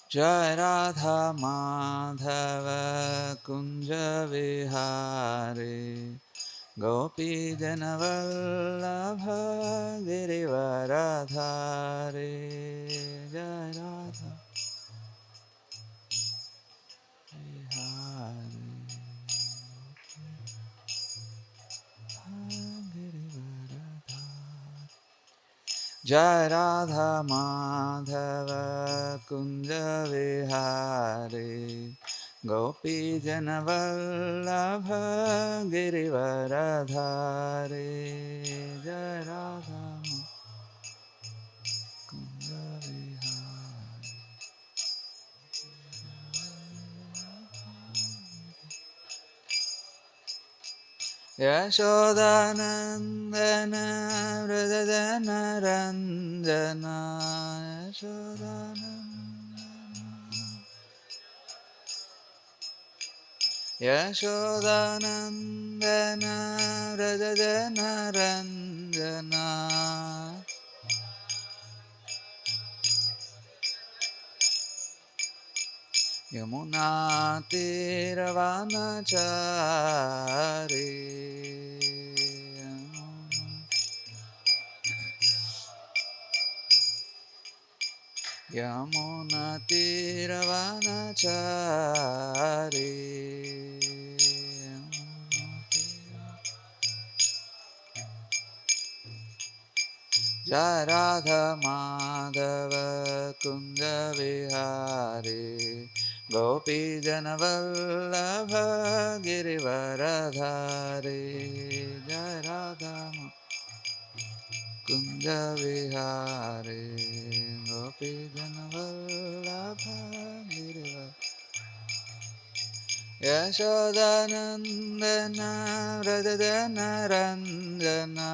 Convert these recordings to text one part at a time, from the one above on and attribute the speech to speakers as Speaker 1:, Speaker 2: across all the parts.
Speaker 1: Jai Radha Madhava Kunja Vihari Gopi Janavallabha Girivaradhari Jai Radha Vihari Jai Radha Madhava Kunja Vihari Gopi Janavallabha Girivaradhari Jai Radha Kunja Vihari Yashodanandana Vradadana Ranjana Yashodanandana Vradadana Ranjana Yamuna Tiravanachari Yamuna Tiravanachari Jai Radha Madhava Kunja Vihari Gopi Janavallabha Girivaradhari Jai Radha Kunja Vihari Gopi Janavallabha Girivaradhari Yashodanandana Vradadana Ranjana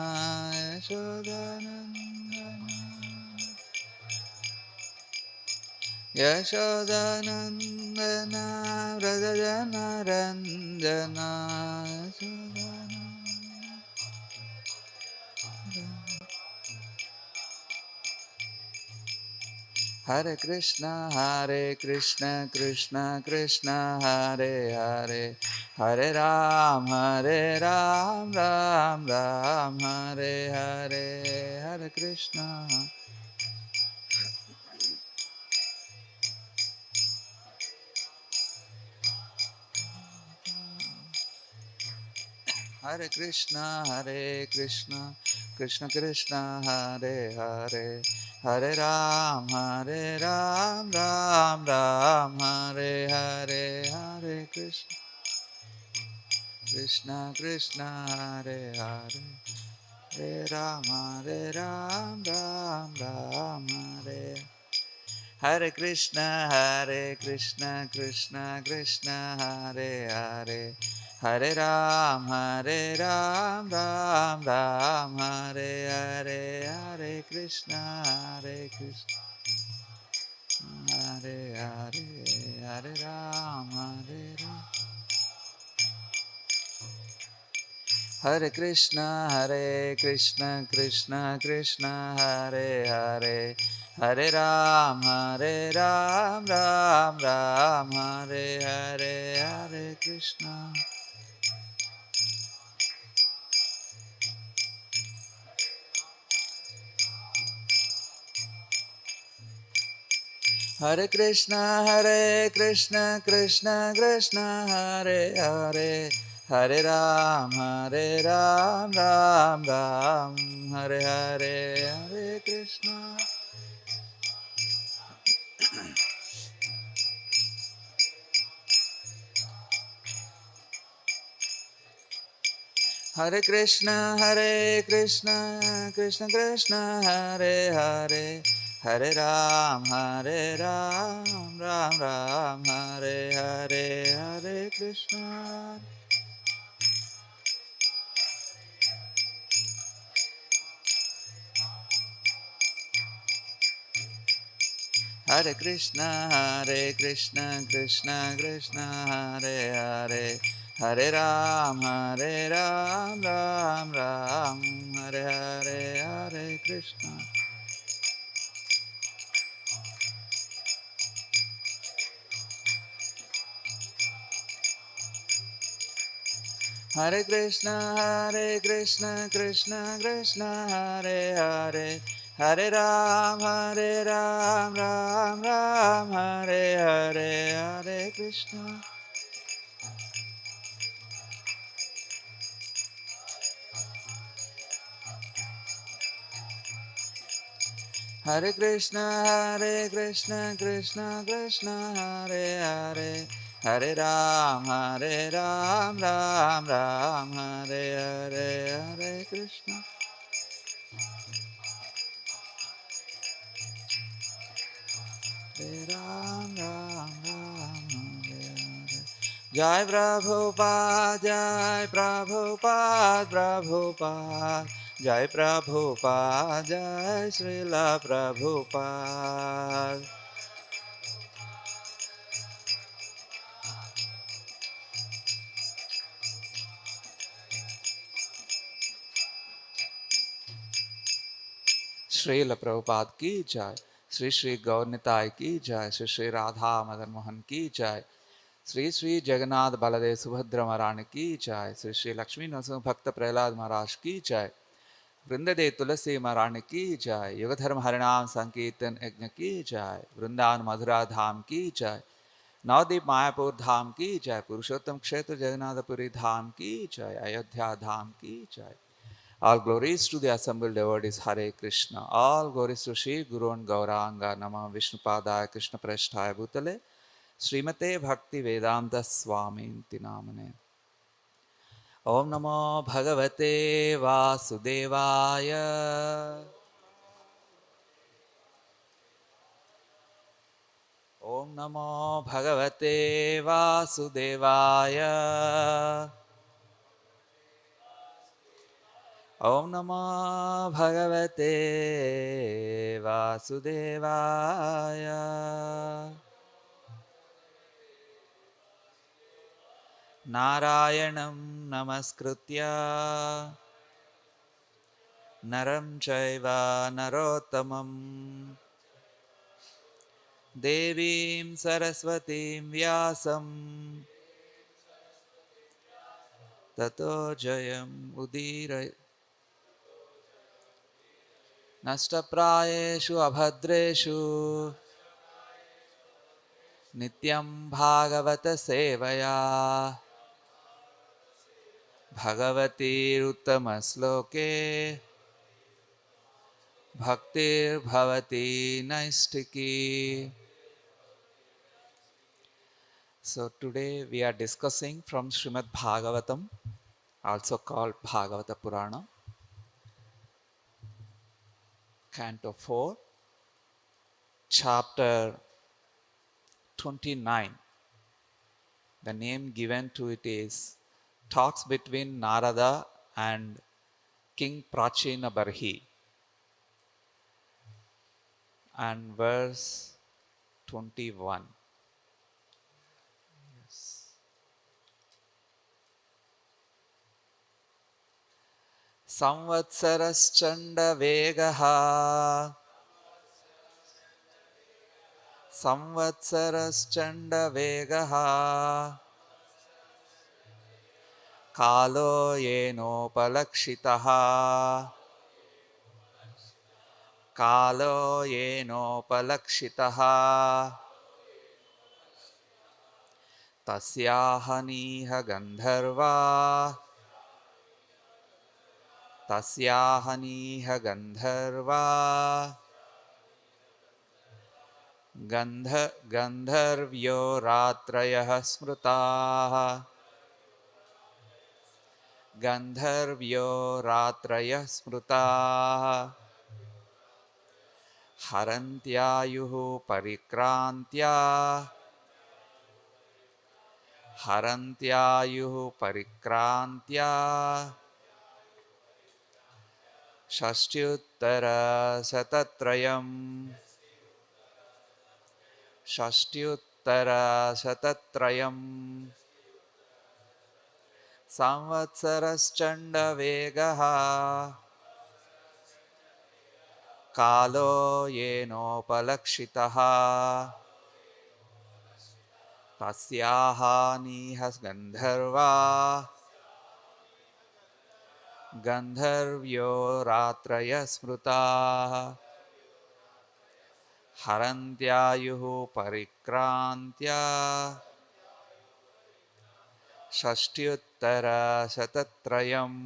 Speaker 1: Yashodanandana Vradadana Ranjana Hare Krishna, Krishna Krishna Hare Hare, Hare Ram, Ram Hare Hare, Hare Krishna. Hare Krishna, Krishna Krishna Hare Hare, Hare Ram, Ram Hare Hare, Hare Krishna, Krishna Hare Hare, Hare Ram, Ram Hare. Hare Krishna, Krishna Krishna Hare Hare, Hare Ram, Ram Hare Hare, Hare Krishna, Hare Hare, Hare Ram, Hare Krishna, Krishna Krishna Hare Hare, Hare Ram, Ram Hare Hare, Hare Krishna. Hare Krishna, Krishna Krishna Hare Hare, Hare Ram, Ram Hare Hare, Hare Krishna. Hare Krishna, Krishna Krishna Hare Hare, Hare Ram, Ram Hare Hare, Hare Krishna. Hare Krishna, Krishna Krishna Hare Hare, Hare Ram, Ram Hare Hare, Krishna. Hare Krishna, Hare Krishna, Krishna Krishna, Hare Hare, Hare Ram, Ram Ram, Hare Hare, Hare Krishna. Hare Krishna, Hare Krishna, Krishna Krishna, Hare Hare, Hare Ram, Ram Ram, Hare Hare, Hare Krishna. Hare Ram, Hare Hare. Jai Prabhupada, Jai Prabhupada, Prabhupada. Jai Prabhupada, Jai Srila Prabhupada. Srila Prabhupada ki jai. Sri Sri Gaurnitai ki jai. Sri Sri Radha Madan Mohan ki jai. Sri Sri Jagannath Baladev Subhadra Maharani ki jai. Sri Sri Lakshmi Narasimha Bhakta Prahlad Maharaj ki jai. वृंददे तुलसी महारानी की जय, युगधर्म हरिनाम संकीर्तन यज्ञ की जय, वृंदावन मधुरा धाम की जय, नवदीप मायापुर धाम की जय, पुरुषोत्तम क्षेत्र जगन्नाथपुरी धाम की जय, अयोध्या धाम की जय. All glories to the assembled devotees. Hare Krishna. All glories to Shri Guru and Gauranga. Namah Vishnupadaya Krishna Prasthaya Bhutale Srimate Bhakti Vedanta Swami Namane. Om Namo Bhagavate Vasudevaya. Om Namo Bhagavate Vasudevaya. Om Namo Bhagavate Vasudevaya. Narayanam Namaskritya Naram Chaiva Narottamam Devim Saraswatim Vyasam Tato Jayam Udira Nashtaprayeshu Abhadreshu Nityam Bhagavata Sevaya Bhagavati Uttamasloke Bhaktir Bhavati Naistiki. So today we are discussing from Srimad Bhagavatam, also called Bhagavata Purana, Canto 4, Chapter 29. The name given to it is Talks between Narada and King Prachina Barhi, and verse 21. Samvatsaraschanda Vegaha Samvatsaraschanda Vegaha Kalo Yenopalakshitaha Kalo Yenopalakshitaha Tasyahaniha Gandharva Tasyahaniha Gandharva Gandharvyo Ratrayah Smrutaha Gandharvyo Ratrayah Smrutaha Harantyayuhu Parikrantya Harantyayuhu Parikrantya Shashtyuttara Satatrayam Shashtyuttara Satatrayam Samvatsaraschanda Vegaha कालो येनोपलक्षितः तस्याः नीह गन्धर्वा गन्धर्व्यो रात्रय स्मृताः हरन्त्यायुः परिक्रान्त्या षष्ट्युत्तरशतत्रयम्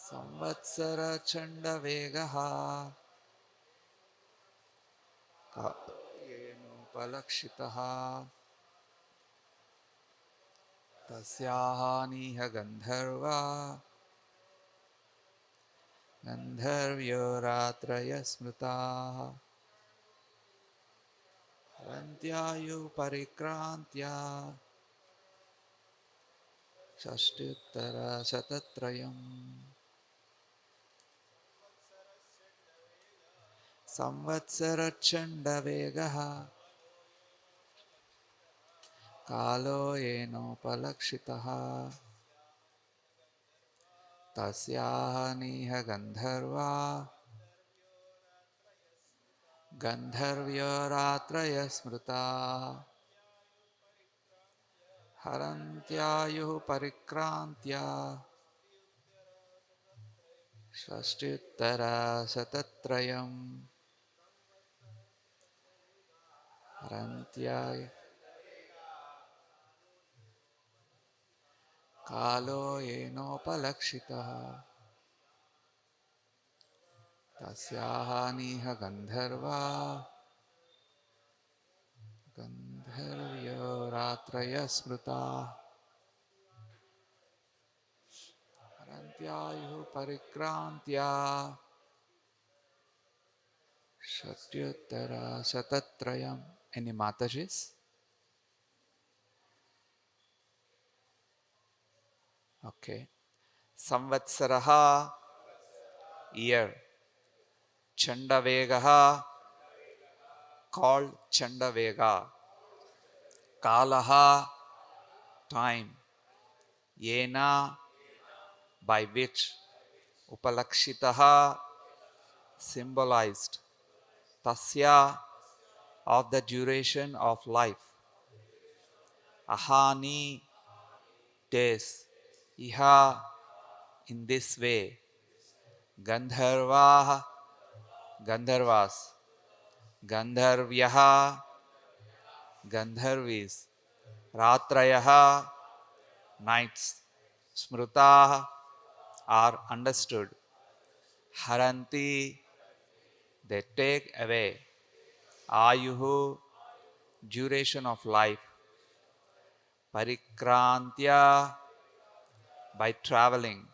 Speaker 1: संवत्सरचण्डवेगः येनोपलक्षितः तस्याः नीह गन्धर्वा गन्धर्व्यो रात्रय स्मृताः हरन्त्यायुः परिक्रान्त्या षष्ट्युत्तरशतत्रयम् संवत्सरचण्डवेगः कालो येनोपलक्षितः तस्याः नीह गन्धर्वा गन्धर्व्यो रात्रय स्मृताः हरन्त्यायुः परिक्रान्त्या षष्ट्युत्तरशतत्रयम् हरन्त्याय कालो येनोपलक्षितः तस्याः नीह गन्धर्वा गन्धर्व्यो रात्रय स्मृताः हरन्त्यायुः परिक्रान्त्या षष्ट्युत्तरशतत्रयम्. Any Matajis? Okay. Samvatsaraha, year. Chandavegaha, called Chandavega. Kalaha, time. Yena, by which. Upalakshitaha, symbolized. Tasya, of the duration of life. Ahani, days. Iha, in this way. Gandharvaha, Gandharvas. Gandharvyaha, Gandharvis. Ratrayaha, nights. Smrutaha, are understood. Haranti, they take away. Ayuhu, duration of life. Parikrantya, by traveling.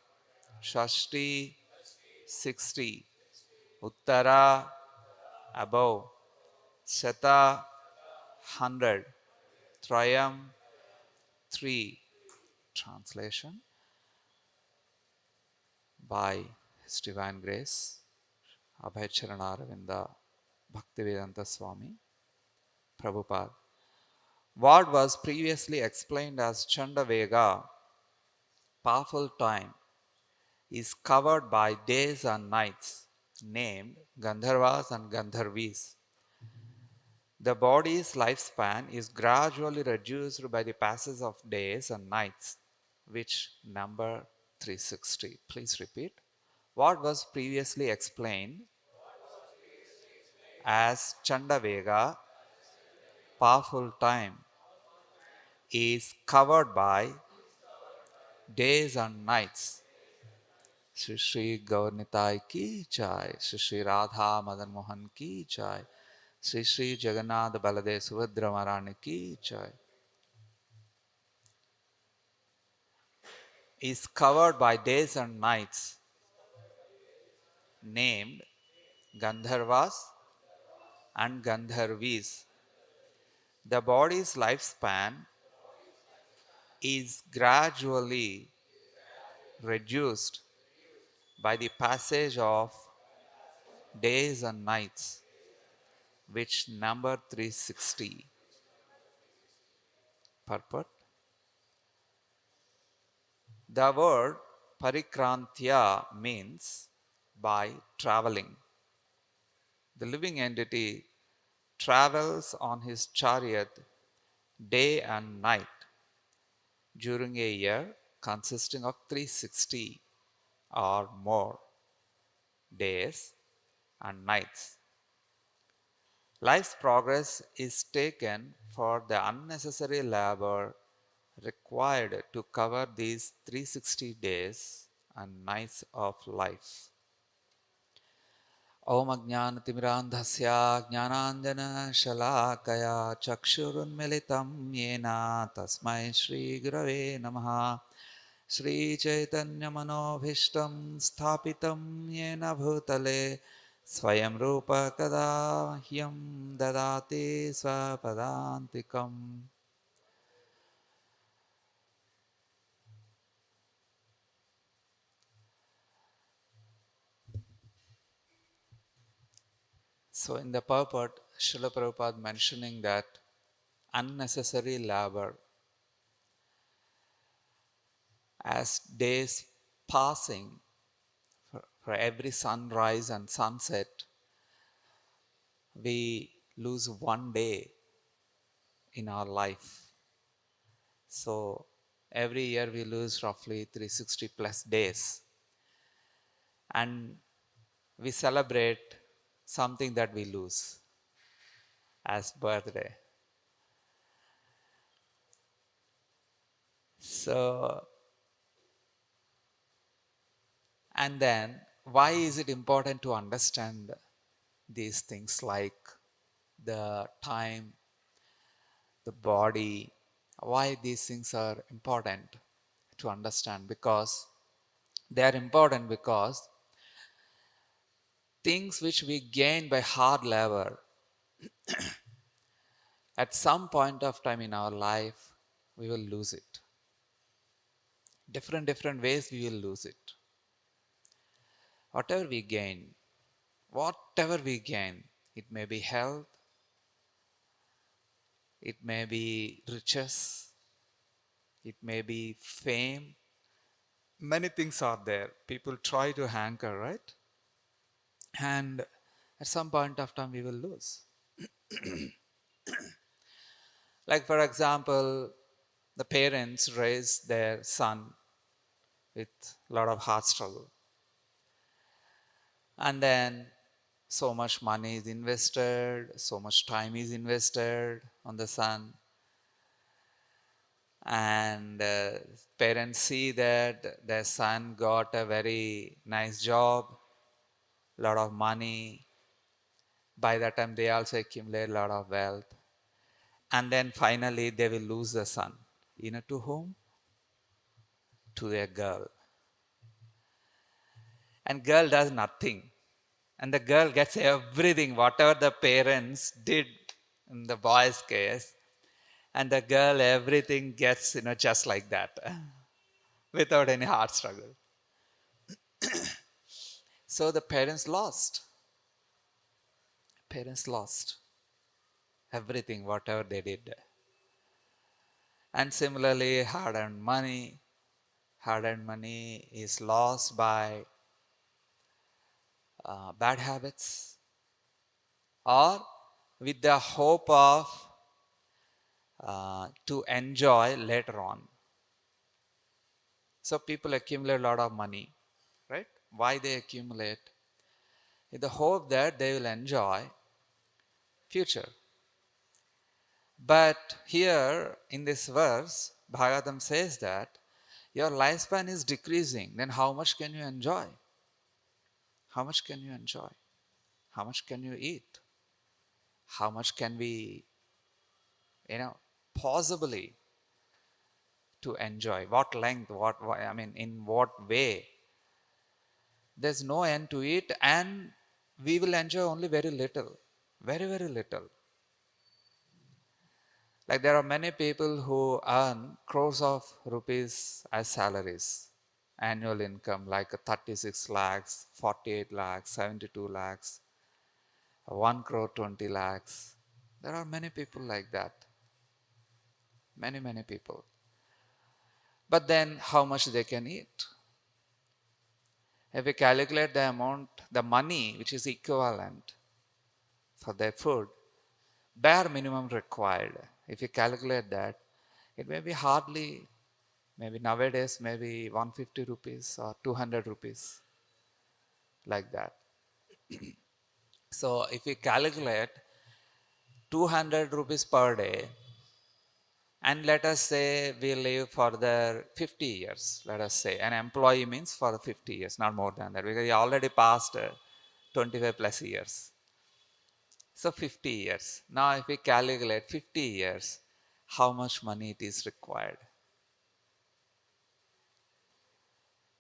Speaker 1: Shashti, 60. Uttara, above. Shata, 100. Trayam, 3. Translation by His Divine Grace, Abhay Charanaravinda Bhaktivedanta Swami Prabhupada. What was previously explained as Chandavega, powerful time, is covered by days and nights, named Gandharvas and Gandharvis. The body's lifespan is gradually reduced by the passage of days and nights, which number 360. Please repeat. What was previously explained as Chandavega, powerful time, is covered by days and nights. Shri Shri Gaurnitai ki jai, Shri Shri Radha Madan Mohan ki jai, Shri Shri Jagannath Baladev Subhadra Maharani ki jai. Is covered by days and nights, named Gandharvas and Gandharvis. The body's lifespan is gradually reduced by the passage of days and nights, which number 360. Purport. The word parikrantya means by traveling. The living entity travels on his chariot day and night during a year consisting of 360 or more days and nights. Life's progress is taken for the unnecessary labor required to cover these 360 days and nights of life. Om Ajnanatimirandhasya Jnananjana-shalakaya Chakshurunmilitam Yena Tasmai Shri Gurave Namaha. Shri Chaitanya Manobhishtam Sthapitam Yena Bhutale Swayam Rupa Kada Hyam Dadati Swapadantikam. So in the purport, Srila Prabhupada mentioning that unnecessary labor, as days passing, for every sunrise and sunset, we lose one day in our life. So every year we lose roughly 360 plus days. And we celebrate something that we lose as birthday. So, and then why is it important to understand these things like the time, the body? Why these things are important to understand? Because they are important because things which we gain by hard labor, at some point of time in our life, we will lose it. Different ways we will lose it. Whatever we gain, it may be health, it may be riches, it may be fame. Many things are there. People try to hanker, right? And at some point of time we will lose. Like for example, the parents raise their son with a lot of hard struggle. And then so much money is invested, so much time is invested on the son. And parents see that their son got a very nice job, lot of money. By that time they also accumulate a lot of wealth. And then finally they will lose the son. You know to whom? To their girl. And girl does nothing. And the girl gets everything, whatever the parents did in the boy's case. And the girl, everything gets, just like that, without any hard struggle. So the parents lost. Parents lost everything, whatever they did. And similarly, hard earned money is lost by bad habits or with the hope of to enjoy later on. So people accumulate a lot of money, right? Why they accumulate? With the hope that they will enjoy future. But here in this verse, Bhagavatam says that your lifespan is decreasing. Then how much can you enjoy? How much can you enjoy? How much can you eat? How much can we, possibly to enjoy? What length? In what way? There's no end to it, and we will enjoy only very little, very little. Like there are many people who earn crores of rupees as salaries, annual income like 36 lakhs, 48 lakhs, 72 lakhs, 1 crore 20 lakhs. There are many people like that. Many people. But then how much they can eat? If we calculate the amount, the money which is equivalent for their food, bare minimum required, if you calculate that, it may be hardly, maybe nowadays, maybe 150 rupees or 200 rupees, like that. So if we calculate 200 rupees per day, and let us say we live for the 50 years, let us say, an employee means for 50 years, not more than that, because he already passed 25 plus years. So 50 years. Now if we calculate 50 years, how much money it is required?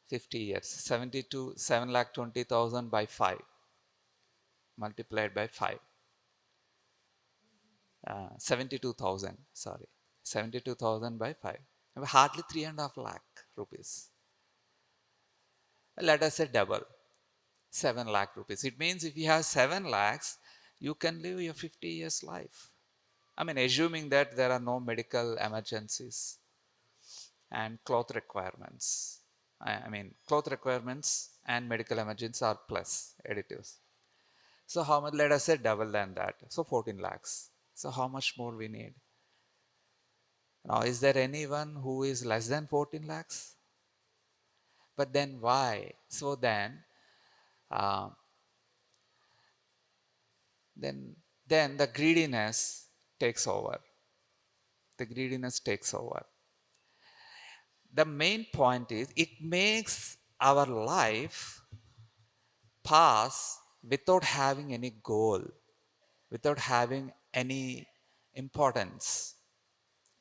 Speaker 1: 50 years, 72, 7,20,000 by 5, multiplied by 5. 72,000, sorry. 72,000 by 5. Hardly 3.5 lakh rupees. Let us say double, 7 lakh rupees. It means if you have 7 lakhs, you can live your 50 years life. I mean, assuming that there are no medical emergencies and cloth requirements. I mean, cloth requirements and medical emergencies are plus additives. So how much, let us say double than that. So 14 lakhs. So how much more we need? Now, is there anyone who is less than 14 lakhs? But then why? So uh, then, then the greediness takes over. The greediness takes over. The main point is it makes our life pass without having any goal, without having any importance.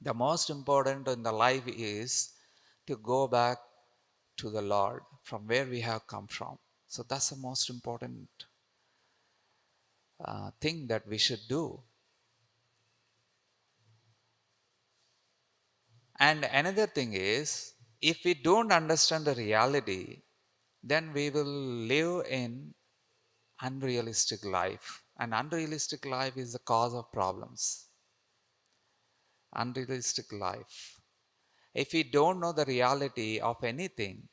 Speaker 1: The most important in the life is to go back to the Lord from where we have come from. So that's the most important thing that we should do. And another thing is, if we don't understand the reality, then we will live in unrealistic life. And unrealistic life is the cause of problems. Unrealistic life. If we don't know the reality of anything,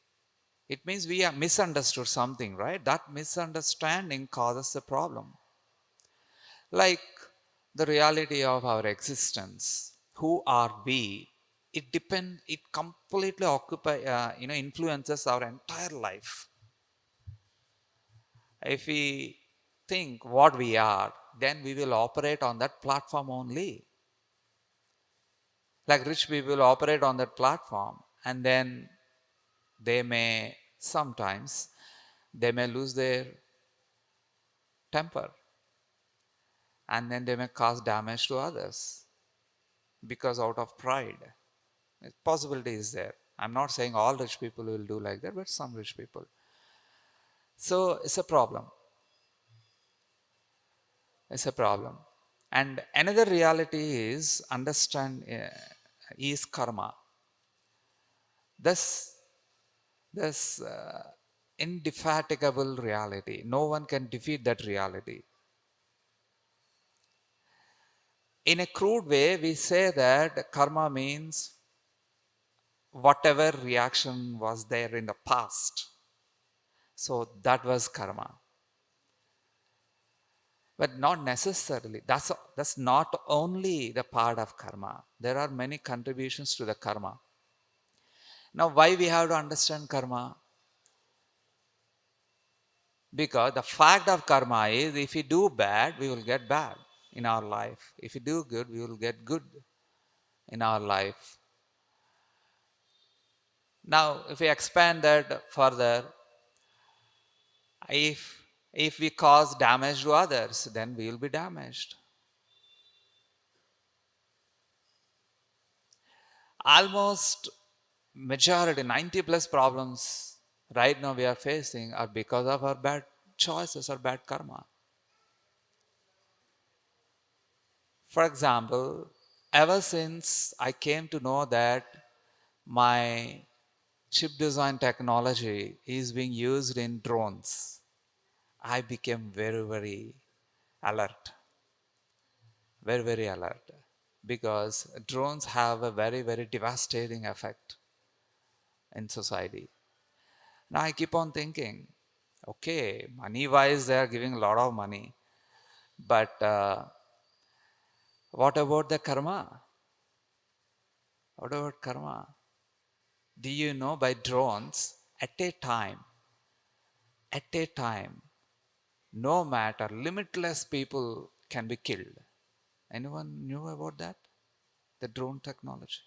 Speaker 1: it means we have misunderstood something, right? That misunderstanding causes the problem. Like the reality of our existence, who are we? It completely influences our entire life. If we think what we are, then we will operate on that platform only. Like rich people operate on that platform, and then they may sometimes they may lose their temper, and then they may cause damage to others because out of pride. Possibility is there. I'm not saying all rich people will do like that, but some rich people. So it's a problem. It's a problem. And another reality is understand is karma. This indefatigable reality. No one can defeat that reality. In a crude way, we say that karma means whatever reaction was there in the past. So that was karma. But not necessarily. That's not only the part of karma. There are many contributions to the karma. Now, why we have to understand karma? Because the fact of karma is if we do bad, we will get bad in our life. If we do good, we will get good in our life. Now, if we expand that further, if we cause damage to others, then we will be damaged. Almost majority, 90 plus problems right now we are facing are because of our bad choices or bad karma. For example, ever since I came to know that my chip design technology is being used in drones, I became very alert, very alert, because drones have a very devastating effect. in society. Now I keep on thinking, okay, money-wise, they are giving a lot of money, but what about the karma? What about karma? Do you know by drones, at a time, no matter, limitless people can be killed. Anyone knew about that? The drone technology.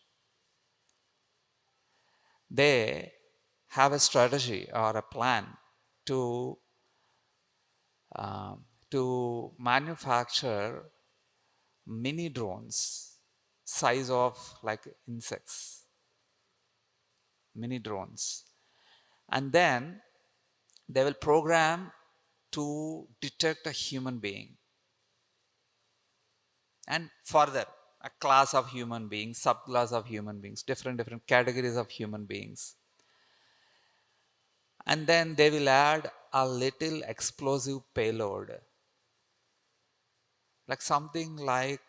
Speaker 1: They have a strategy or a plan to um, to manufacture mini drones size of like insects, mini drones, and then they will program to detect a human being, and further a class of human beings, subclass of human beings, different categories of human beings, and then they will add a little explosive payload, like something like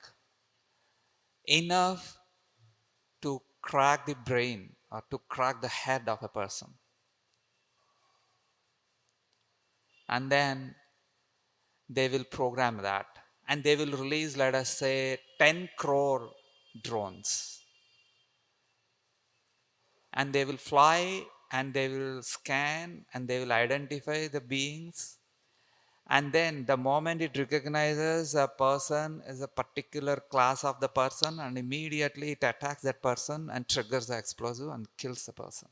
Speaker 1: enough to crack the brain or to crack the head of a person. And then they will program that and they will release, let us say, 10 crore drones, and they will fly and they will scan and they will identify the beings, and then the moment it recognizes a person as a particular class of the person, and immediately it attacks that person and triggers the explosive and kills the person.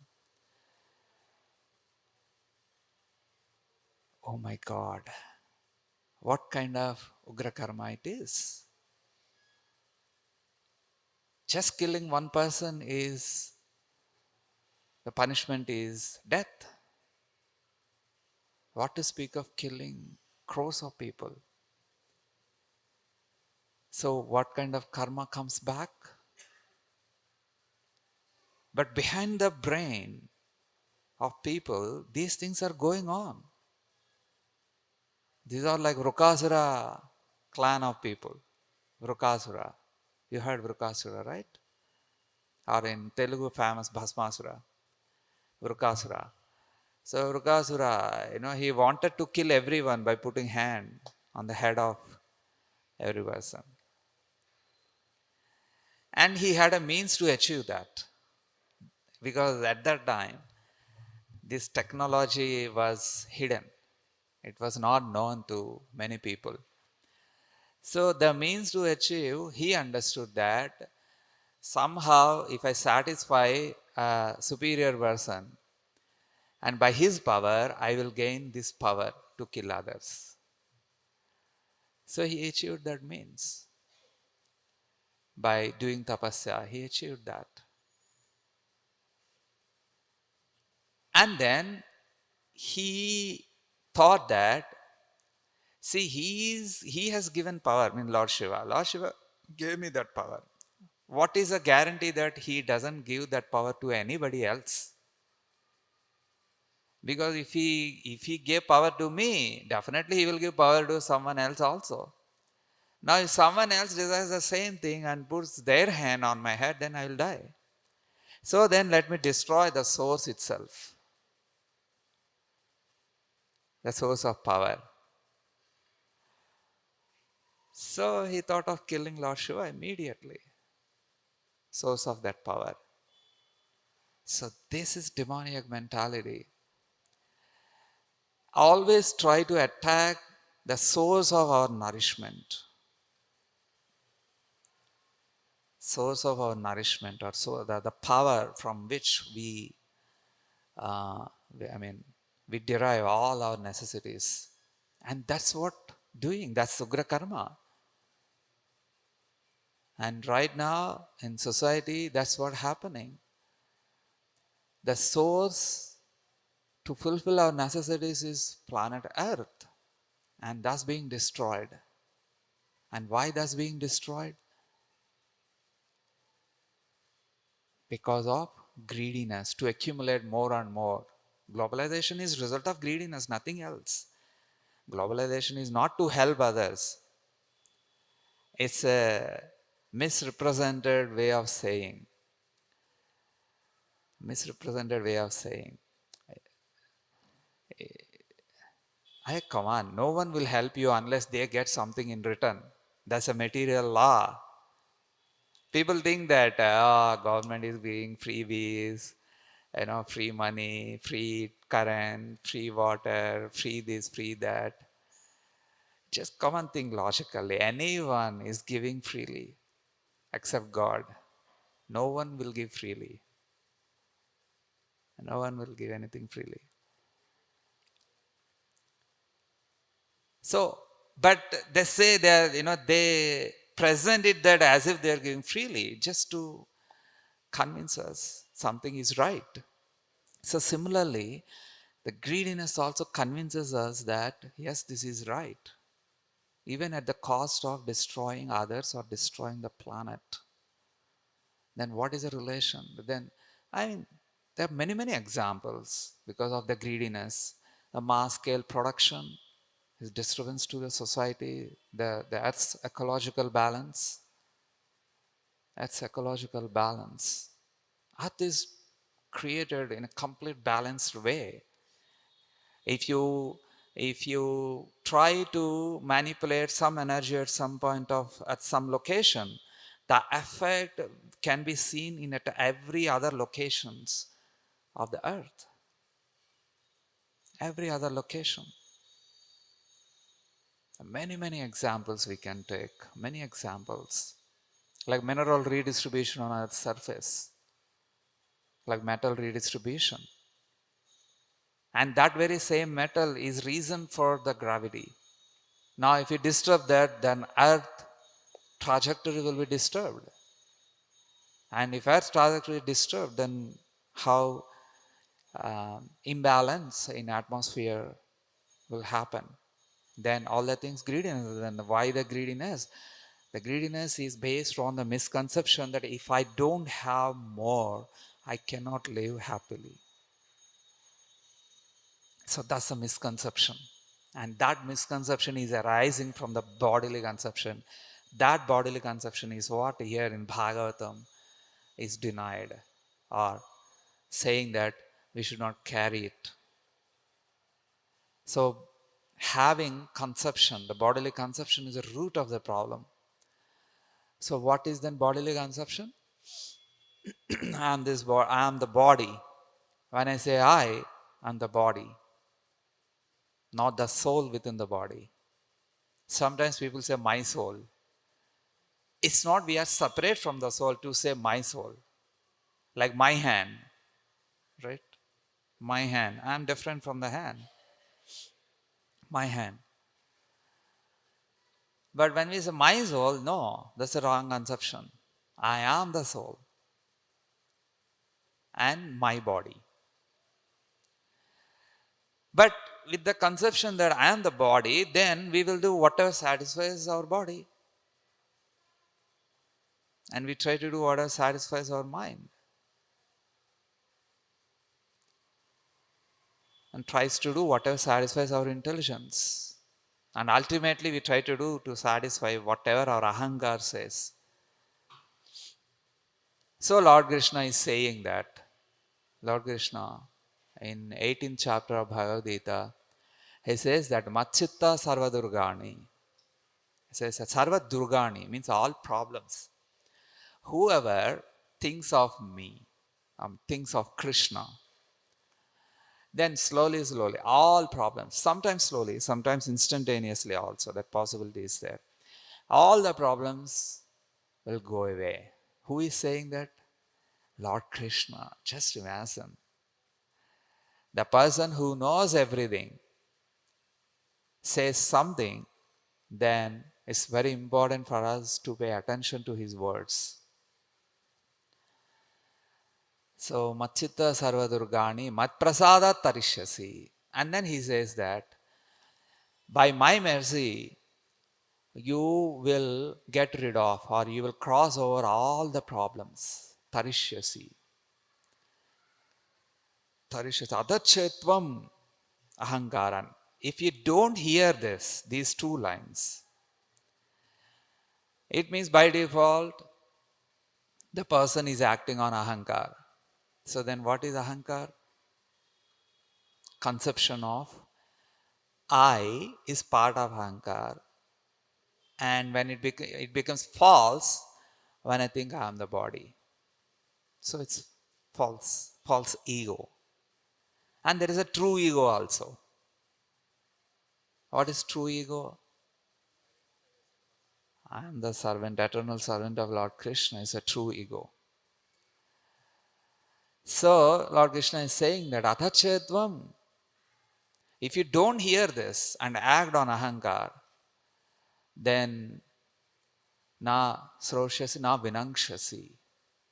Speaker 1: Oh my God, what kind of ugra karma it is? Just killing one person is, the punishment is death. What to speak of killing crores of people? So what kind of karma comes back? But behind the brain of people, these things are going on. These are like Vrukasura clan of people. Vrukasura. You heard Vrukasura, right? Or in Telugu famous Bhasmasura. Vrukasura. So Vrukasura, he wanted to kill everyone by putting hand on the head of every person. And he had a means to achieve that. Because at that time, this technology was hidden. It was not known to many people. So the means to achieve, he understood that somehow if I satisfy a superior person, and by his power, I will gain this power to kill others. So he achieved that means. By doing tapasya, he achieved that. And then he thought that, see, he has given power, I mean Lord Shiva. Lord Shiva gave me that power. What is a guarantee that he doesn't give that power to anybody else? Because if he gave power to me, definitely he will give power to someone else also. Now if someone else desires the same thing and puts their hand on my head, then I will die. So then let me destroy the source itself, the source of power. So he thought of killing Lord Shiva immediately, source of that power. So this is demoniac mentality. Always try to attack the source of our nourishment. Source of our nourishment, or so the power from which uh, we derive all our necessities. And that's what doing, that's Ugra Karma. And right now in society, that's what happening. The source to fulfill our necessities is planet Earth, and that's being destroyed. And why that's being destroyed? Because of greediness, to accumulate more and more. Globalization is result of greediness, nothing else. Globalization is not to help others. It's a misrepresented way of saying. misrepresented way of saying. Hey, come on, no one will help you unless they get something in return. That's a material law. People think that government is giving freebies, free money, free current, free water, free this, free that. Just come and think logically. Anyone is giving freely except God. No one will give freely. No one will give anything freely. So, but they say that, they present it that as if they are giving freely just to convince us something is right. So similarly, the greediness also convinces us that yes, this is right, even at the cost of destroying others or destroying the planet. Then what is the relation? Then, I mean, there are many, many examples because of the greediness. The mass scale production is disturbance to the society, the Earth's ecological balance. Earth's ecological balance. Earth is created in a complete balanced way. If you try to manipulate some energy at some point of at some location, the effect can be seen in at every other locations of the earth. Every other location. Many, many examples we can take. Many examples. Like mineral redistribution on Earth's surface. Like metal redistribution. And that very same metal is reason for the gravity. Now if you disturb that, then Earth trajectory will be disturbed. And if Earth's trajectory is disturbed, then how imbalance in atmosphere will happen. Then all the things greediness. Then why the greediness? The greediness is based on the misconception that if I don't have more, I cannot live happily. So that's a misconception. And that misconception is arising from the bodily conception. That bodily conception is what here in Bhagavatam is denied, or saying that we should not carry it. So having conception, the bodily conception is the root of the problem. So what is then bodily conception? I am the body. When I say I am the body, not the soul within the body. Sometimes people say my soul. It's not we are separate from the soul to say my soul. Like my hand, right? My hand. I am different from the hand. My hand. But when we say my soul, no, that's a wrong conception. I am the soul and my body. But with the conception that I am the body, then we will do whatever satisfies our body. And we try to do whatever satisfies our mind. And tries to do whatever satisfies our intelligence. And ultimately we try to do to satisfy whatever our ahankar says. So Lord Krishna is saying that. Lord Krishna in 18th chapter of Bhagavad Gita, he says that Machitta Sarva Durgani. He says that Sarva Durgani means all problems. Whoever thinks of me, thinks of Krishna, then slowly, all problems, sometimes slowly, sometimes instantaneously also, that possibility is there. All the problems will go away. Who is saying that? Lord Krishna. Just imagine. The person who knows everything says something, then it's very important for us to pay attention to his words. So, Machitta Sarva Durgani Mat Prasada Tarishyasi. And then he says that by my mercy, you will get rid of or you will cross over all the problems. Tarishyasi. Tarishyasi. Adachetvam ahankaran. If you don't hear these two lines, it means by default, the person is acting on ahankar. So then what is ahankar? Conception of I is part of ahankar, and when it becomes false when I think I am the body. So it's false ego. And there is a true ego also. What is true ego? I am the servant, eternal servant of Lord Krishna is a true ego. So Lord Krishna is saying that Athachedvam, if you don't hear this and act on ahankar, then na sroshasi na vinangshasi,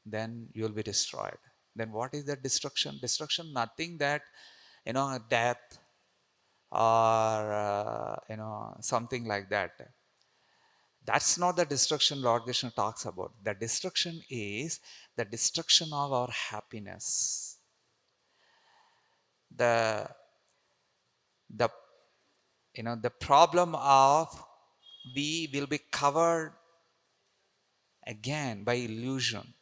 Speaker 1: then you will be destroyed. Then what is that destruction? Destruction, nothing that, death or, something like that. That's not the destruction Lord Krishna talks about. The destruction is the destruction of our happiness. The, the, the problem of we will be covered again by illusion,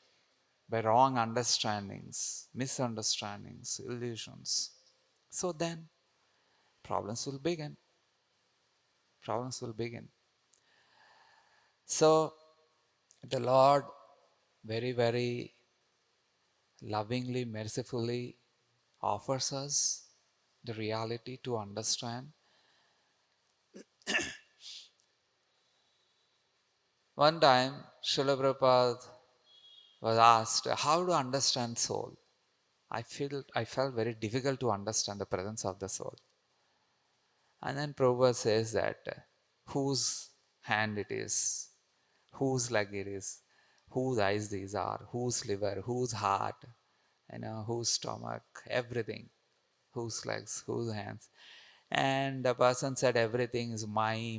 Speaker 1: by wrong understandings, misunderstandings, illusions. So then problems will begin. Problems will begin. So the Lord very, very lovingly, mercifully offers us the reality to understand. One time, Srila Prabhupada was asked how to understand soul. I felt very difficult to understand the presence of the soul. And then Prabhupada says that whose hand it is, whose leg it is, whose eyes these are, whose liver, whose heart, whose stomach, everything, whose legs, whose hands. And the person said everything is my.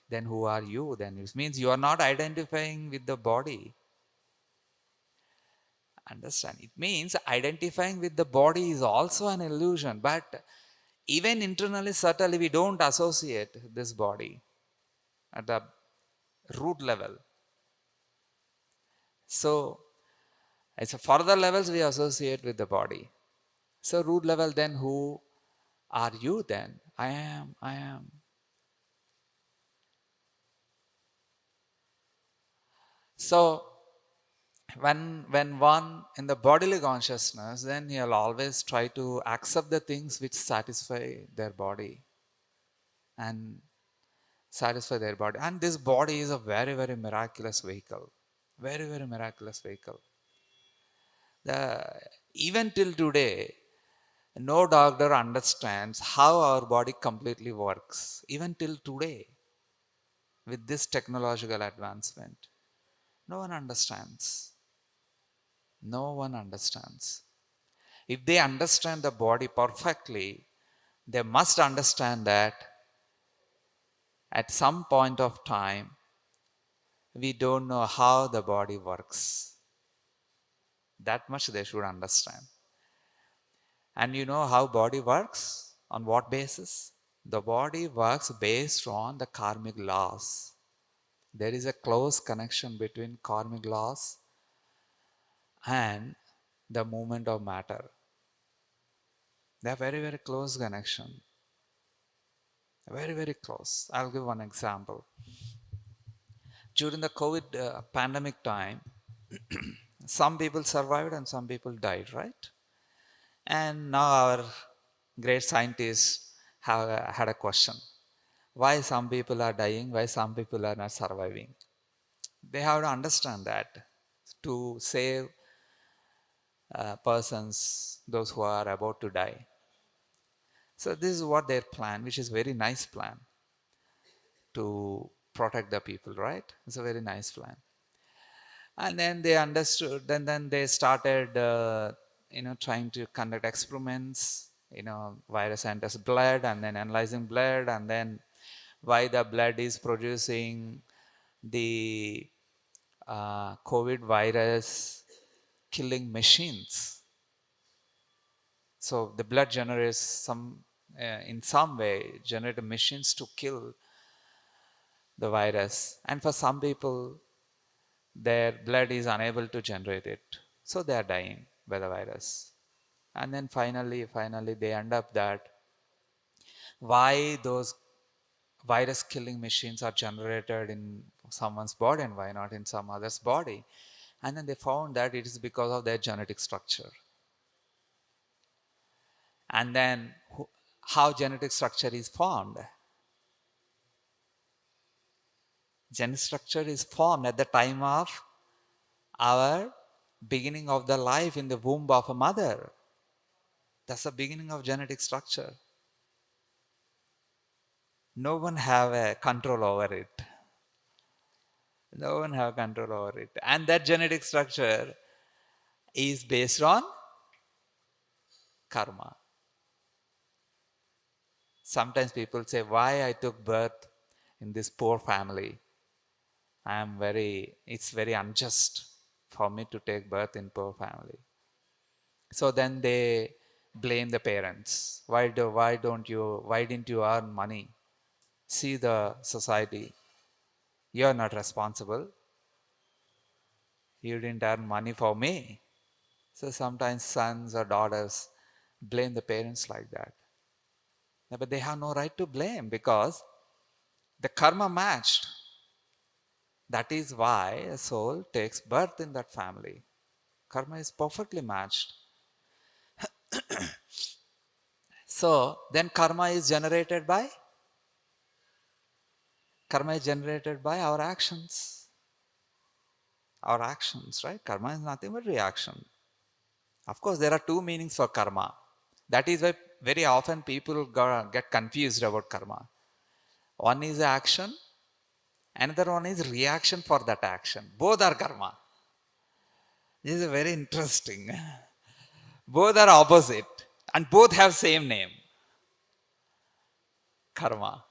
Speaker 1: Then who are you? Then it means you are not identifying with the body. Understand? It means identifying with the body is also an illusion, but even internally, subtly, we don't associate this body at the root level. So, it's a further levels we associate with the body. So, root level, then who are you then? I am. So, when one in the bodily consciousness, then he'll always try to accept the things which satisfy their body and satisfy their body. And this body is a very, very miraculous vehicle. Very, very miraculous vehicle. Even till today, no doctor understands how our body completely works. Even till today, with this technological advancement, no one understands. No one understands. If they understand the body perfectly, they must understand that at some point of time, we don't know how the body works. That much they should understand. And you know how body works? On what basis? The body works based on the karmic laws. There is a close connection between karmic laws and the movement of matter. They are very, very close connection. Very, very close. I'll give one example. During the COVID pandemic time, some people survived and some people died, right? And now our great scientists have had a question. Why some people are dying, why some people are not surviving? They have to understand that to save persons, those who are about to die. So this is what their plan, which is very nice plan to protect the people, right? It's a very nice plan. And then they understood, then they started, trying to conduct experiments, virus enters blood and then analyzing blood and then why the blood is producing the COVID virus killing machines. So the blood generates in some way, generate machines to kill the virus. And for some people, their blood is unable to generate it. So they are dying. by the virus. And then finally they end up that why those virus killing machines are generated in someone's body and why not in some other's body. And then they found that it is because of their genetic structure. And then how genetic structure is formed. Genetic structure is formed at the time of our beginning of the life in the womb of a mother. That's the beginning of genetic structure. No one have a control over it. No one have control over it. And that genetic structure is based on karma. Sometimes people say, why I took birth in this poor family? It's very unjust for me to take birth in poor family. So then they blame the parents. Why didn't you earn money? See the society. You are not responsible. You didn't earn money for me. So sometimes sons or daughters blame the parents like that. But they have no right to blame because the karma matched. That is why a soul takes birth in that family. Karma is perfectly matched. So then karma is generated by our actions. Our actions, right? Karma is nothing but reaction. Of course, there are two meanings for karma. That is why very often people get confused about karma. One is action, another one is reaction for that action. Both are karma. This is very interesting. Both are opposite and both have same name. Karma.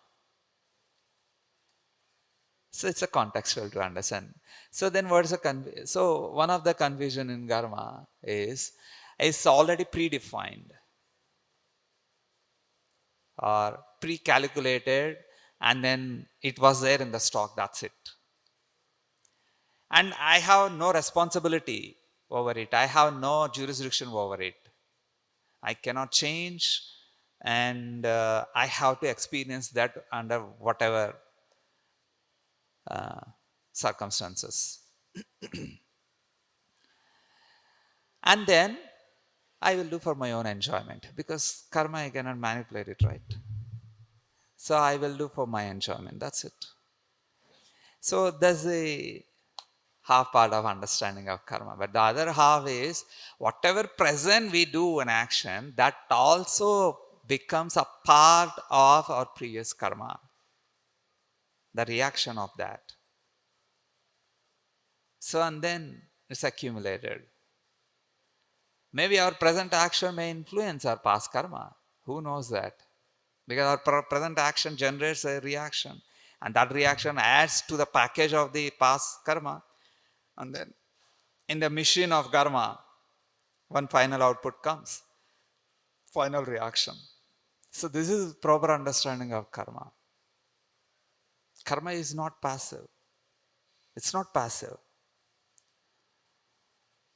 Speaker 1: So it's a contextual to understand. So then what is a so one of the confusion in karma is it's already predefined or pre-calculated and then it was there in the stock, that's it. And I have no responsibility over it. I have no jurisdiction over it. I cannot change and I have to experience that under whatever circumstances. And then I will do for my own enjoyment because karma I cannot manipulate it, right? So I will do for my enjoyment. That's it. So that's a half part of understanding of karma. But the other half is whatever present we do an action, that also becomes a part of our previous karma. The reaction of that. So and then it's accumulated. Maybe our present action may influence our past karma. Who knows that? Because our present action generates a reaction. And that reaction adds to the package of the past karma. And then in the machine of karma, one final output comes. Final reaction. So this is proper understanding of karma. Karma is not passive. It's not passive.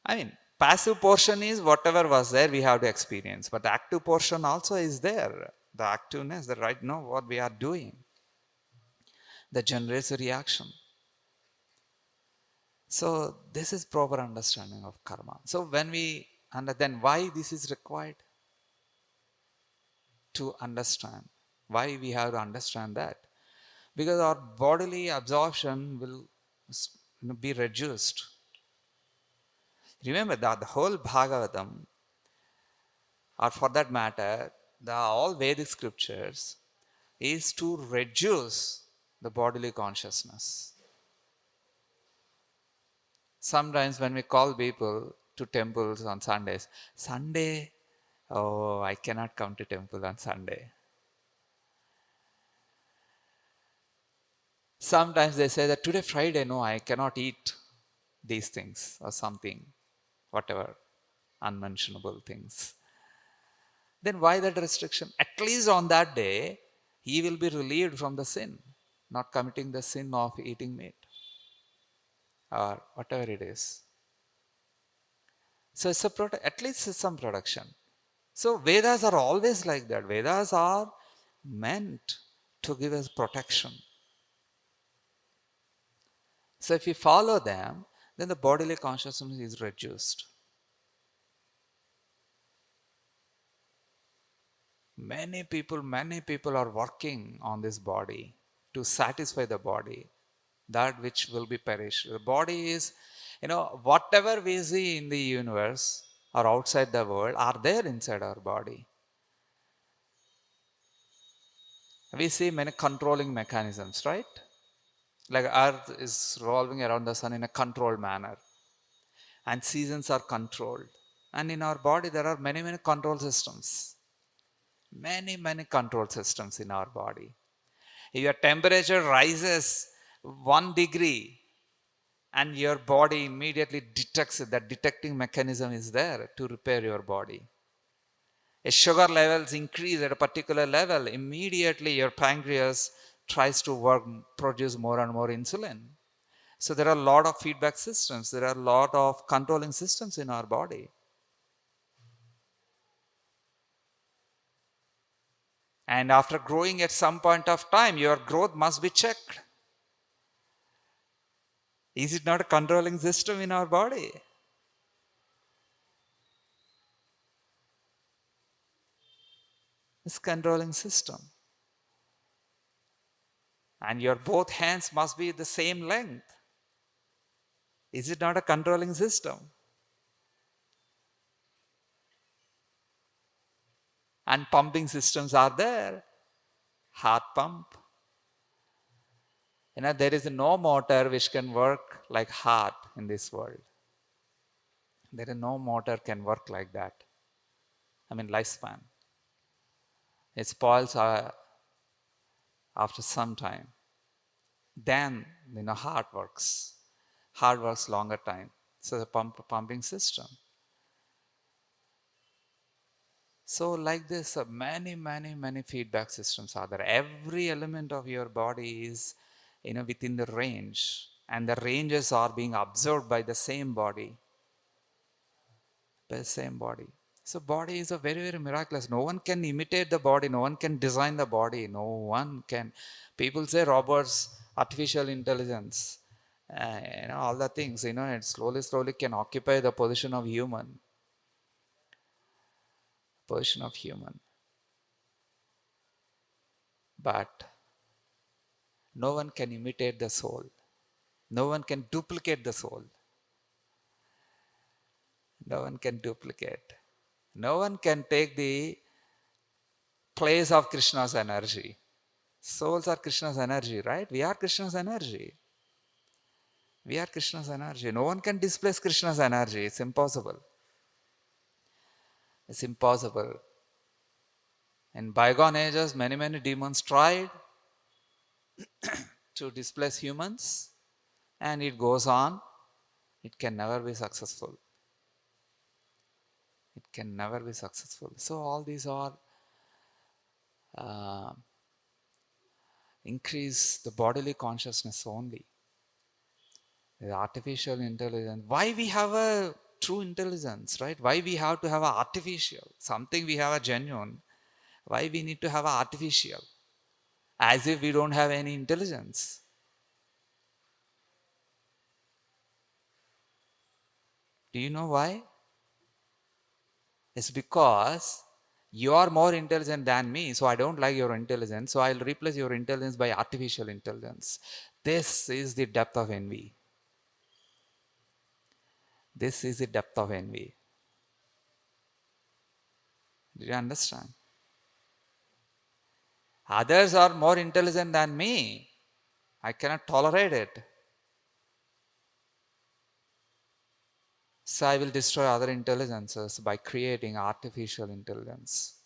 Speaker 1: I mean, passive portion is whatever was there we have to experience. But the active portion also is there. The activeness, the right know what we are doing. That generates a reaction. So this is proper understanding of karma. So when we then why this is required? To understand. Why we have to understand that? Because our bodily absorption will be reduced. Remember that the whole Bhagavatam, or for that matter, all Vedic scriptures, is to reduce the bodily consciousness. Sometimes when we call people to temples on Sundays, Sunday, oh, I cannot come to temple on Sunday. Sometimes they say that today Friday, no, I cannot eat these things or something, whatever, unmentionable things. Then why that restriction? At least on that day, he will be relieved from the sin, not committing the sin of eating meat or whatever it is. So it's at least it's some production. So Vedas are always like that. Vedas are meant to give us protection. So if you follow them, then the bodily consciousness is reduced. Many people are working on this body to satisfy the body, that which will be perished. The body is, whatever we see in the universe or outside the world are there inside our body. We see many controlling mechanisms, right? Like Earth is revolving around the sun in a controlled manner, and seasons are controlled. And in our body, there are many control systems. Many control systems in our body. If your temperature rises 1 degree, and your body immediately detects it, that detecting mechanism is there to repair your body. If sugar levels increase at a particular level, immediately your pancreas tries to produce more and more insulin. So there are a lot of feedback systems, there are a lot of controlling systems in our body. And after growing at some point of time, your growth must be checked. Is it not a controlling system in our body? It's a controlling system. And your both hands must be the same length. Is it not a controlling system? And pumping systems are there. Heart pump. There is no motor which can work like heart in this world. There is no motor can work like that. Lifespan. It spoils after some time. Then, heart works. Heart works longer time. So the pumping system. So like this, many feedback systems are there. Every element of your body is, within the range, and the ranges are being absorbed by the same body. By the same body. So body is a very miraculous. No one can imitate the body. No one can design the body. No one can. People say robots, artificial intelligence, all the things. It slowly can occupy the position of human. Position of human. But no one can imitate the soul. No one can duplicate the soul. No one can duplicate. No one can take the place of Krishna's energy. Souls are Krishna's energy, right? We are Krishna's energy. We are Krishna's energy. No one can displace Krishna's energy. It's impossible. It's impossible. In bygone ages, many demons tried to displace humans, and it goes on. It can never be successful. It can never be successful. So all these are increase the bodily consciousness only. The artificial intelligence. Why we have a true intelligence, right? Why we have to have an artificial? Something we have a genuine. Why we need to have an artificial? As if we don't have any intelligence. Do you know why? It's because you are more intelligent than me, so I don't like your intelligence, so I'll replace your intelligence by artificial intelligence. This is the depth of envy. This is the depth of envy. Do you understand? Others are more intelligent than me. I cannot tolerate it. So I will destroy other intelligences by creating artificial intelligence.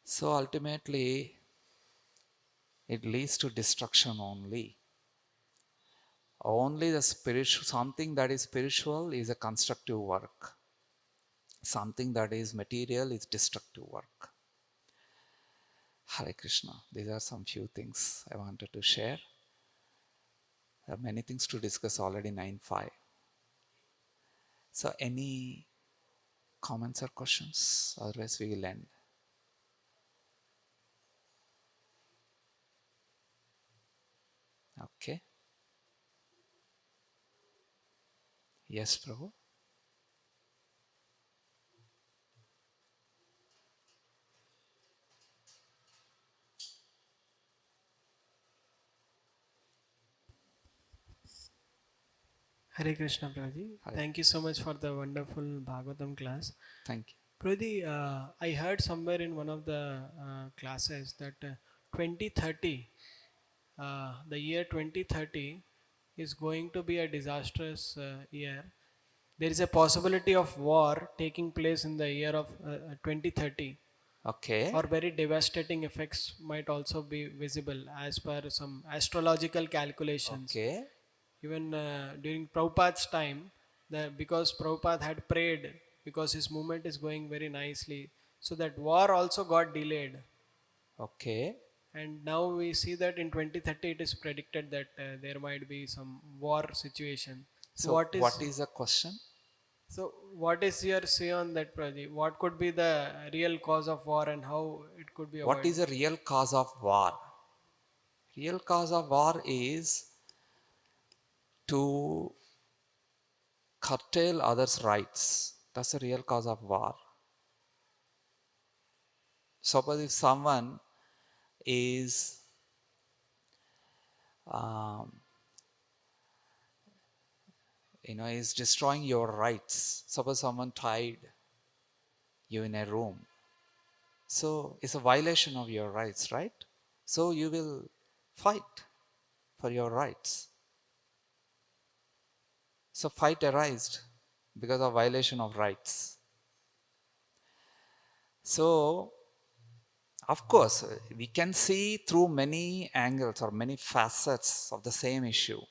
Speaker 1: So ultimately, it leads to destruction only. Only the spiritual, something that is spiritual is a constructive work. Something that is material is destructive work. Hare Krishna. These are some few things I wanted to share. There are many things to discuss already 9:05. So any comments or questions? Otherwise we will end. Okay. Yes, Prabhu.
Speaker 2: Hare Krishna, Prabhuji.
Speaker 1: Hare.
Speaker 2: Thank you so much for the wonderful Bhagavatam class.
Speaker 1: Thank you.
Speaker 2: Prabhuji, I heard somewhere in one of the classes that 2030, the year 2030 is going to be a disastrous year. There is a possibility of war taking place in the year of 2030,
Speaker 1: Okay.
Speaker 2: or very devastating effects might also be visible as per some astrological calculations.
Speaker 1: Okay.
Speaker 2: Even during Prabhupada's time, because Prabhupada had prayed, because his movement is going very nicely, so that war also got delayed.
Speaker 1: Okay.
Speaker 2: And now we see that in 2030 it is predicted that there might be some war situation. So
Speaker 1: So what is the question?
Speaker 2: what is your say on that, Pradeep? What could be the real cause of war and how it could be
Speaker 1: What is
Speaker 2: avoided?
Speaker 1: the real cause of war? Real cause of war is to curtail others' rights. That's the real cause of war. Suppose if someone is um, is destroying your rights. Suppose someone tied you in a room. So it's a violation of your rights, right? So you will fight for your rights. So fight arised because of violation of rights. So of course we can see through many angles or many facets of the same issue.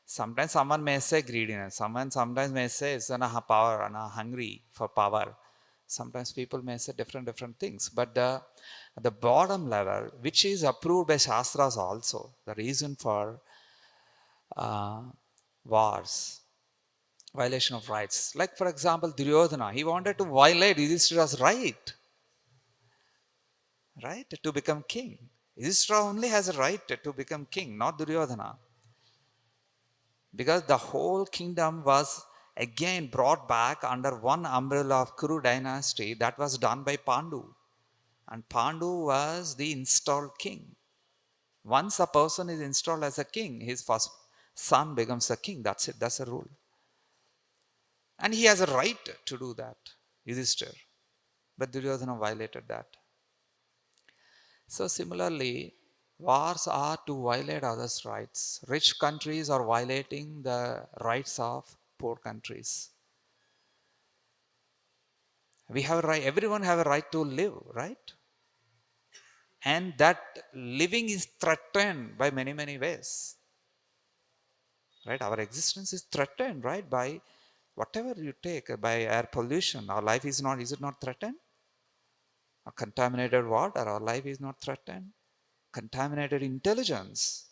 Speaker 1: Sometimes someone may say greediness, someone sometimes may say it's power and hungry for power. Sometimes people may say different things, but the bottom level, which is approved by Shastras also, the reason for uh, wars, violation of rights. Like for example, Duryodhana, he wanted to violate Yudhishthira's right, to become king. Yudhishthira only has a right to become king, not Duryodhana. Because the whole kingdom was again brought back under one umbrella of Kuru dynasty that was done by Pandu. And Pandu was the installed king. Once a person is installed as a king, his first son becomes a king. That's it, that's a rule. And he has a right to do that, Yudhishthir. But Duryodhana violated that. So similarly, wars are to violate others' rights. Rich countries are violating the rights of poor countries. We have a right, everyone have a right to live, right? And that living is threatened by many ways, right? Our existence is threatened, right? By whatever you take, by air pollution. Our life is not, is it not threatened? A contaminated water, our life is not threatened. Contaminated intelligence.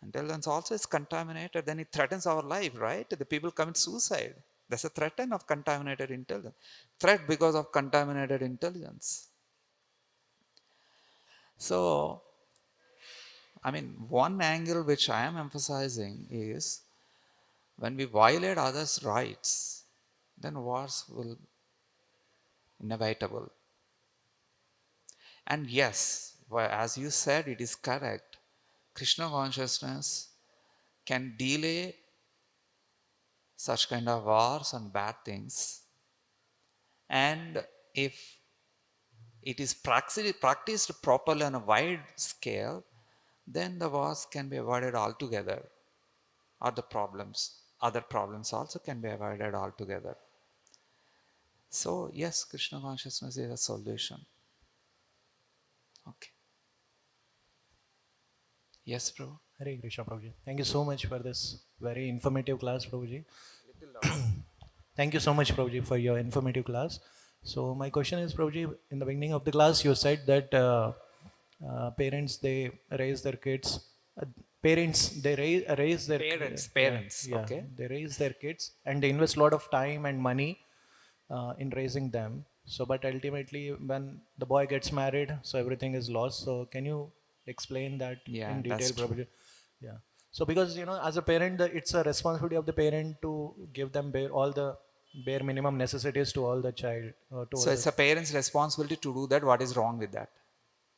Speaker 1: Intelligence also is contaminated, then it threatens our life, right? The people commit suicide. That's a threat of contaminated intelligence. Threat because of contaminated intelligence. So, I mean, one angle which I am emphasizing is when we violate others' rights, then wars will inevitable. And yes, as you said, it is correct. Krishna consciousness can delay such kind of wars and bad things. And if it is practiced properly on a wide scale, then the wars can be avoided altogether. Or the other problems also can be avoided altogether. So yes, Krishna consciousness is a solution. Okay. Yes, bro.
Speaker 3: Hare Krishna, Prabhuji. Thank you so much for this very informative class, Prabhuji. Thank you so much, Prabhuji, for your informative class. So my question is, Prabhuji, in the beginning of the class, you said that parents, they raise their kids parents, they raise their
Speaker 1: Parents,
Speaker 3: yeah,
Speaker 1: okay.
Speaker 3: they raise their kids and they invest a lot of time and money in raising them. So, but ultimately, when the boy gets married, so everything is lost. So, can you explain that
Speaker 1: Yeah,
Speaker 3: in
Speaker 1: that's
Speaker 3: detail,
Speaker 1: true.
Speaker 3: probably? Yeah. So, because as a parent, it's a responsibility of the parent to give them all the bare minimum necessities to all the child, to all
Speaker 1: So
Speaker 3: the
Speaker 1: it's a parent's responsibility to do that. What is wrong with that?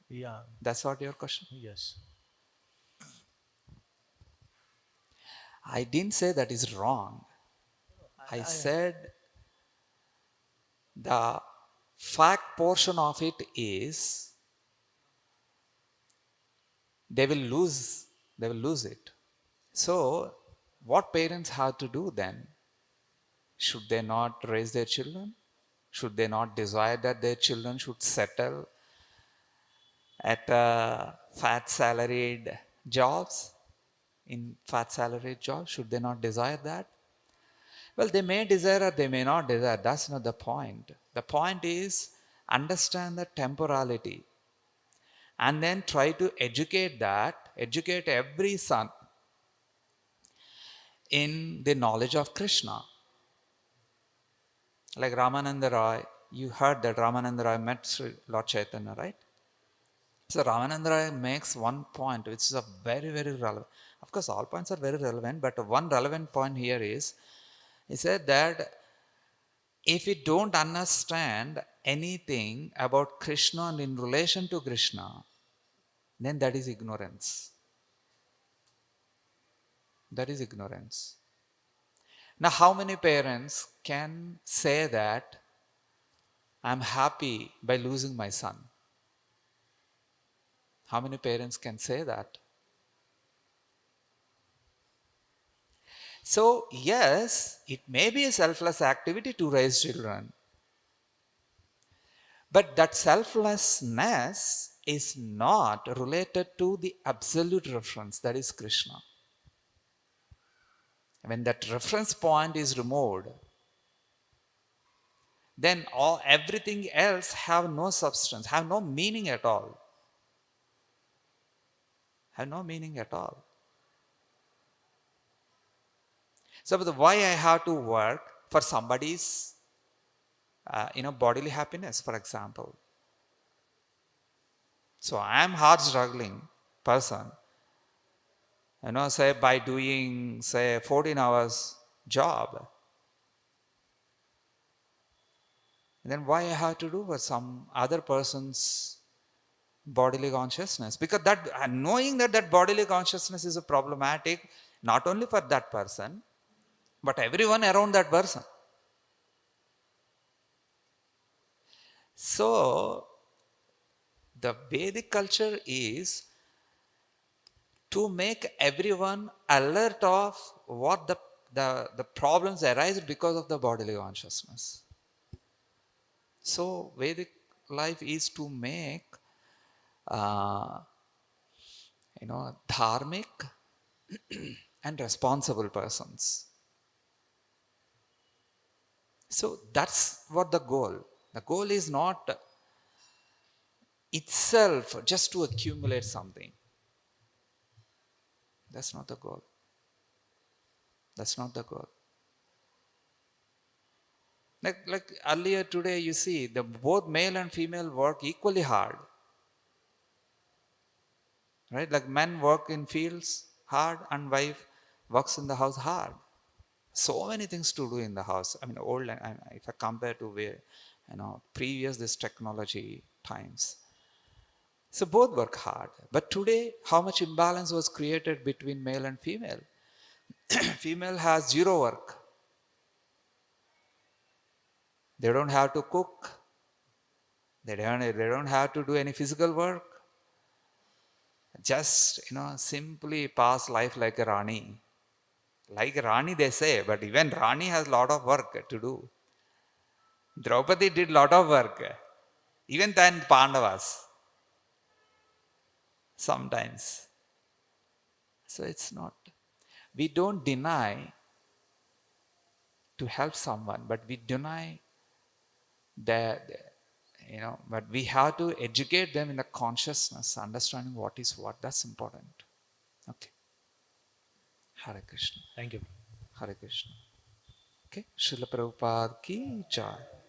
Speaker 3: yeah,
Speaker 1: That's what your question?
Speaker 3: yes,
Speaker 1: I didn't say that is wrong. I said the fact portion of it is they will lose it. So what parents have to do then? Should they not raise their children? Should they not desire that their children should settle at fat salaried jobs? In fat salaried jobs, should they not desire that? Well, they may desire or they may not desire. That's not the point. The point is understand the temporality and then try to educate every son in the knowledge of Krishna. Like Ramananda Roy, you heard that Ramananda Roy met Sri Lord Chaitanya, right? So Ramananda Roy makes one point which is a very, very relevant. Of course, all points are very relevant, but one relevant point here is he said that if we don't understand anything about Krishna and in relation to Krishna, then that is ignorance. That is ignorance. Now, how many parents can say that I'm happy by losing my son? How many parents can say that? So, yes, it may be a selfless activity to raise children, but that selflessness is not related to the absolute reference, that is Krishna. When that reference point is removed, then everything else have no substance, have no meaning at all. Have no meaning at all. So why I have to work for somebody's bodily happiness, for example. So I am hard struggling person, say by doing say 14 hours job. Then why I have to do for some other person's bodily consciousness? Because that knowing that bodily consciousness is a problematic not only for that person, but everyone around that person. So the Vedic culture is to make everyone alert of what the problems arise because of the bodily consciousness. So Vedic life is to make uh, dharmic and responsible persons. So that's what the goal. The goal is not itself just to accumulate something. That's not the goal. That's not the goal. Like earlier today, you see the both male and female work equally hard, right? Like men work in fields hard and wife works in the house hard. So many things to do in the house. I mean, old and if I compare to where previous this technology times. So both work hard. But today, how much imbalance was created between male and female? Female has zero work. They don't have to cook. They don't have to do any physical work. Just simply pass life like a Rani. Like Rani they say, but even Rani has a lot of work to do. Draupadi did lot of work. Even than Pandavas. Sometimes. So it's not. We don't deny to help someone, but we deny that, but we have to educate them in the consciousness, understanding what is what. That's important. Okay. Hare Krishna.
Speaker 3: Thank you.
Speaker 1: Hare Krishna. Okay. Srila Prabhupada ki jai.